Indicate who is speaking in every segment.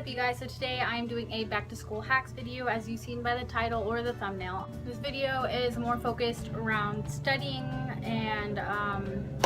Speaker 1: up, you guys? So today I'm doing a back to school hacks video, as you've seen by the title or the thumbnail. This video is more focused around studying and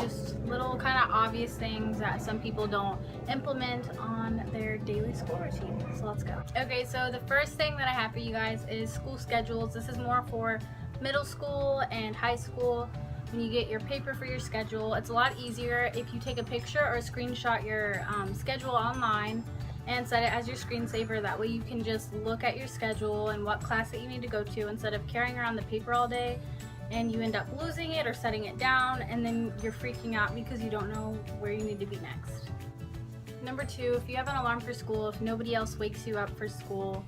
Speaker 1: just little kind of obvious things that some people don't implement on their daily school routine. So let's go. Okay, so the first thing that I have for you guys is school schedules. This is more for middle school and high school. When you get your paper for your schedule, it's a lot easier if you take a picture or screenshot your schedule online and set it as your screensaver. That way you can just look at your schedule and what class that you need to go to instead of carrying around the paper all day and you end up losing it or setting it down, and then you're freaking out because you don't know where you need to be next. Number two, if you have an alarm for school, if nobody else wakes you up for school,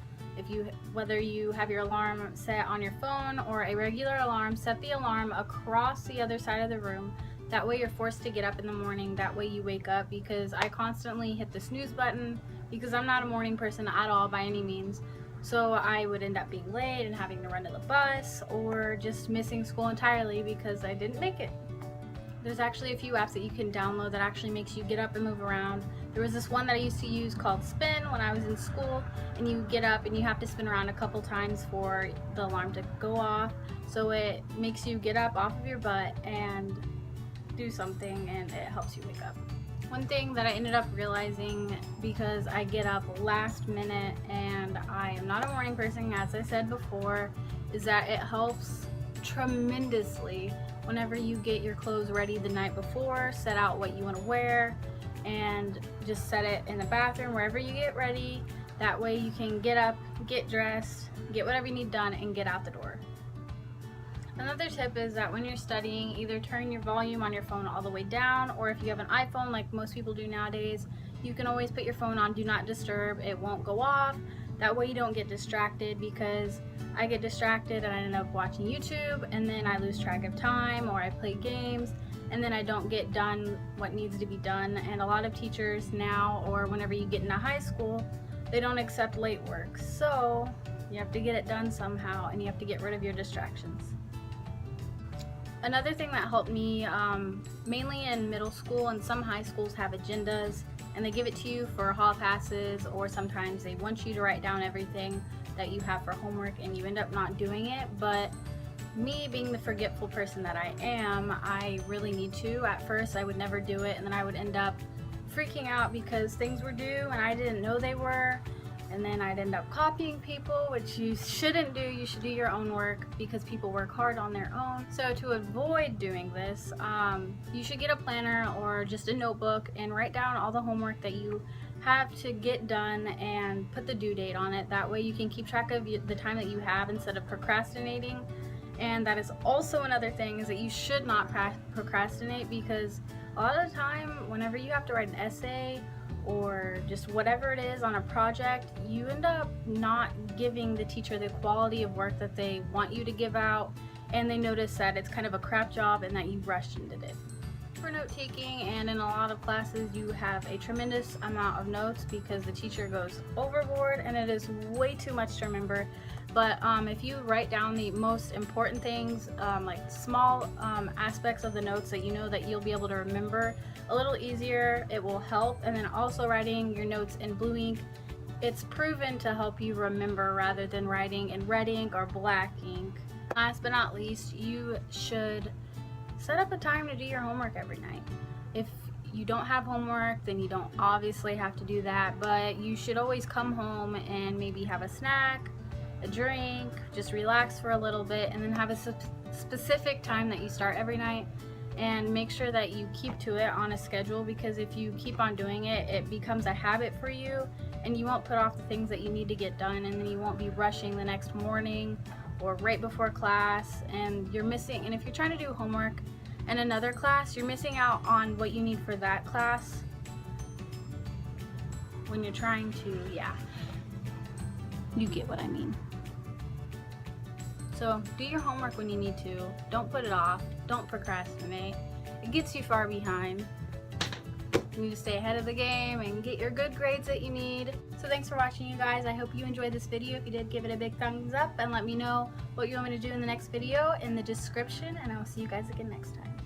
Speaker 1: whether you have your alarm set on your phone or a regular alarm, set the alarm across the other side of the room. That way you're forced to get up in the morning. That way you wake up, because I constantly hit the snooze button because I'm not a morning person at all by any means. So I would end up being late and having to run to the bus, or just missing school entirely because I didn't make it. There's actually a few apps that you can download that actually makes you get up and move around. There was this one that I used to use called Spin when I was in school, and you get up and you have to spin around a couple times for the alarm to go off. So it makes you get up off of your butt and do something, and it helps you wake up. One thing that I ended up realizing, because I get up last minute and I am not a morning person, as I said before, is that it helps tremendously whenever you get your clothes ready the night before. Set out what you want to wear and just set it in the bathroom, wherever you get ready. That way you can get up, get dressed, get whatever you need done, and get out the door. Another tip is that when you're studying, either turn your volume on your phone all the way down, or if you have an iPhone like most people do nowadays, you can always put your phone on Do Not Disturb. It won't go off. That way you don't get distracted, because I get distracted and I end up watching YouTube, and then I lose track of time, or I play games and then I don't get done what needs to be done. And a lot of teachers now, or whenever you get into high school, they don't accept late work. So you have to get it done somehow, and you have to get rid of your distractions. Another thing that helped me, mainly in middle school, and some high schools have agendas, and they give it to you for hall passes, or sometimes they want you to write down everything that you have for homework and you end up not doing it. But me, being the forgetful person that I am, I really need to. At first I would never do it, and then I would end up freaking out because things were due and I didn't know they were. And then I'd end up copying people, which you shouldn't do. You should do your own work, because people work hard on their own. So to avoid doing this, you should get a planner or just a notebook and write down all the homework that you have to get done and put the due date on it. That way you can keep track of the time that you have instead of procrastinating. And that is also another thing, is that you should not procrastinate, because a lot of the time whenever you have to write an essay or just whatever it is on a project, you end up not giving the teacher the quality of work that they want you to give out, and they notice that it's kind of a crap job and that you rushed and did it. For note taking, and in a lot of classes you have a tremendous amount of notes because the teacher goes overboard and it is way too much to remember. But if you write down the most important things, like small aspects of the notes that you know that you'll be able to remember a little easier, it will help. And then also writing your notes in blue ink, it's proven to help you remember rather than writing in red ink or black ink. Last but not least, you should set up a time to do your homework every night. If you don't have homework, then you don't obviously have to do that, but you should always come home and maybe have a snack, a drink, just relax for a little bit, and then have a specific time that you start every night, and make sure that you keep to it on a schedule, because if you keep on doing it, it becomes a habit for you, and you won't put off the things that you need to get done, and then you won't be rushing the next morning or right before class, and you're missing. And if you're trying to do homework in another class, you're missing out on what you need for that class when you're trying to, you get what I mean. So do your homework when you need to. Don't put it off. Don't procrastinate. It gets you far behind. You need to stay ahead of the game and get your good grades that you need. So thanks for watching, you guys. I hope you enjoyed this video. If you did, give it a big thumbs up and let me know what you want me to do in the next video in the description, and I will see you guys again next time.